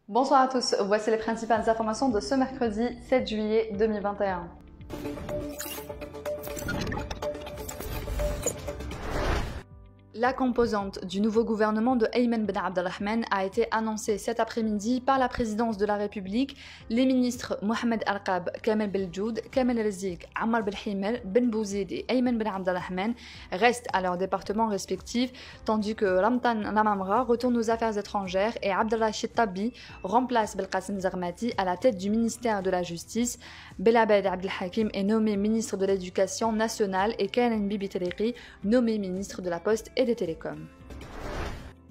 Bonsoir à tous, voici les principales informations de ce mercredi 7 juillet 2021. La composante du nouveau gouvernement de Ayman Ben Abdelrahman a été annoncée cet après-midi par la présidence de la République. Les ministres Mohamed Al-Qab, Kamel Beljoud, Kamel Rezik, Ammar Belhimel, Ben Bouzid et Ayman Ben Abdelrahman restent à leurs départements respectifs, tandis que Ramtan Lamamra retourne aux affaires étrangères et Abdelrachid Tabi remplace Belkacem Zarmati à la tête du ministère de la Justice. Belabed Abdelhakim est nommé ministre de l'Éducation nationale et Kanan Bibi Tariqi nommé ministre de la Poste et des télécoms.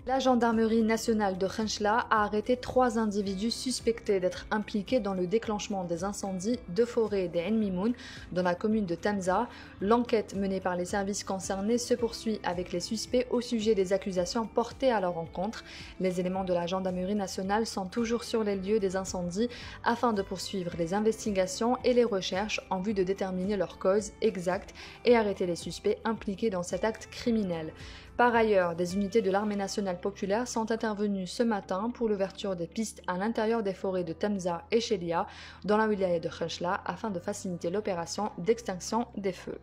La gendarmerie nationale de Khenchela a arrêté 3 individus suspectés d'être impliqués dans le déclenchement des incendies de forêt des Ain Mimoun dans la commune de Tamza. L'enquête menée par les services concernés se poursuit avec les suspects au sujet des accusations portées à leur encontre. Les éléments de la gendarmerie nationale sont toujours sur les lieux des incendies afin de poursuivre les investigations et les recherches en vue de déterminer leur cause exacte et arrêter les suspects impliqués dans cet acte criminel. Par ailleurs, des unités de l'armée nationale populaire sont intervenues ce matin pour l'ouverture des pistes à l'intérieur des forêts de Tamza et Chelia dans la wilaya de Khenchela afin de faciliter l'opération d'extinction des feux.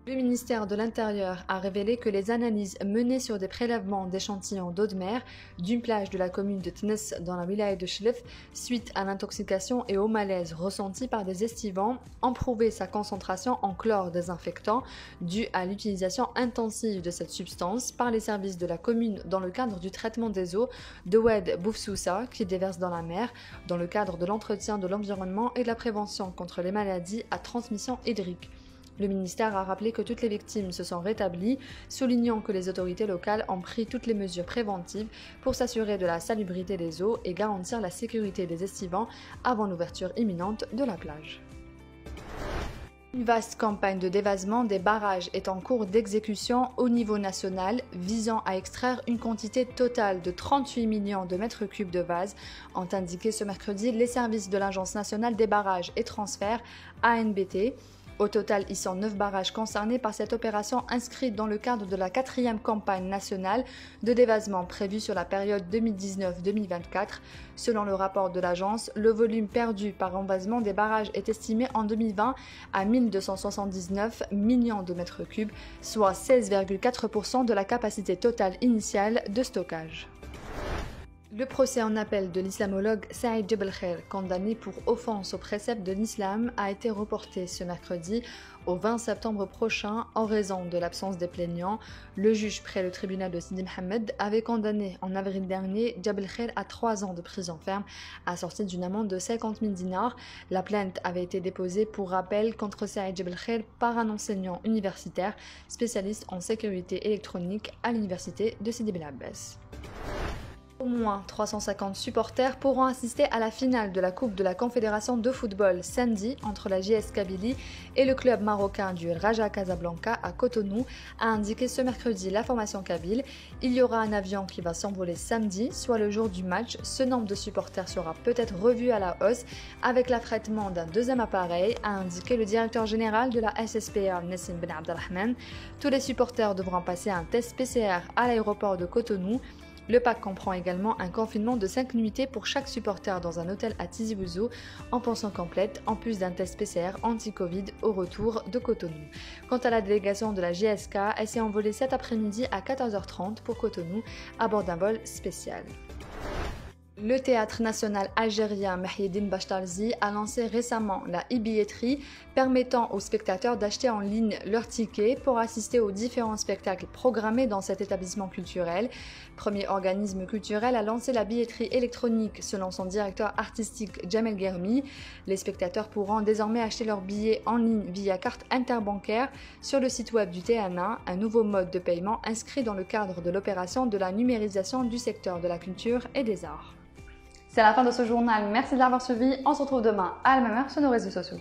Le ministère de l'Intérieur a révélé que les analyses menées sur des prélèvements d'échantillons d'eau de mer d'une plage de la commune de Tness dans la wilaya de Chlef suite à l'intoxication et au malaise ressenti par des estivants ont prouvé sa concentration en chlore désinfectant due à l'utilisation intensive de cette substance par les services de la commune dans le cadre du traitement des eaux de Oued Boufsoussa qui déversent dans la mer dans le cadre de l'entretien de l'environnement et de la prévention contre les maladies à transmission hydrique. Le ministère a rappelé que toutes les victimes se sont rétablies, soulignant que les autorités locales ont pris toutes les mesures préventives pour s'assurer de la salubrité des eaux et garantir la sécurité des estivants avant l'ouverture imminente de la plage. Une vaste campagne de dévasement des barrages est en cours d'exécution au niveau national, visant à extraire une quantité totale de 38 millions de mètres cubes de vase, ont indiqué ce mercredi les services de l'Agence nationale des barrages et transferts, ANBT. Au total, ils sont 9 barrages concernés par cette opération inscrite dans le cadre de la 4e campagne nationale de dévasement prévue sur la période 2019-2024. Selon le rapport de l'agence, le volume perdu par envasement des barrages est estimé en 2020 à 1279 millions de mètres cubes, soit 16,4% de la capacité totale initiale de stockage. Le procès en appel de l'islamologue Saïd Jebel-Khair, condamné pour offense au précepte de l'islam, a été reporté ce mercredi au 20 septembre prochain en raison de l'absence des plaignants. Le juge près le tribunal de Sidi Mohamed avait condamné en avril dernier Jebel-Khair à 3 ans de prison ferme, assortie d'une amende de 50 000 dinars. La plainte avait été déposée pour rappel contre Saïd Jebel-Khair par un enseignant universitaire spécialiste en sécurité électronique à l'université de Sidi Bel Abbès. Au moins 350 supporters pourront assister à la finale de la Coupe de la Confédération de football samedi entre la JS Kabylie et le club marocain du Raja Casablanca à Cotonou, a indiqué ce mercredi la formation kabyle. Il y aura un avion qui va s'envoler samedi, soit le jour du match. Ce nombre de supporters sera peut-être revu à la hausse avec l'affrètement d'un 2e appareil, a indiqué le directeur général de la SSPA, Nessim Ben Abdelrahman. Tous les supporters devront passer un test PCR à l'aéroport de Cotonou. Le pack comprend également un confinement de 5 nuitées pour chaque supporter dans un hôtel à Tizi Ouzou en pension complète, en plus d'un test PCR anti-Covid au retour de Cotonou. Quant à la délégation de la GSK, elle s'est envolée cet après-midi à 14h30 pour Cotonou à bord d'un vol spécial. Le théâtre national algérien Mahieddine Bachtalzi a lancé récemment la e-billetterie permettant aux spectateurs d'acheter en ligne leurs tickets pour assister aux différents spectacles programmés dans cet établissement culturel. Premier organisme culturel à lancer la billetterie électronique selon son directeur artistique Jamel Germi. Les spectateurs pourront désormais acheter leurs billets en ligne via carte interbancaire sur le site web du TNA, un nouveau mode de paiement inscrit dans le cadre de l'opération de la numérisation du secteur de la culture et des arts. C'est la fin de ce journal, merci de l'avoir suivi, on se retrouve demain à la même heure sur nos réseaux sociaux.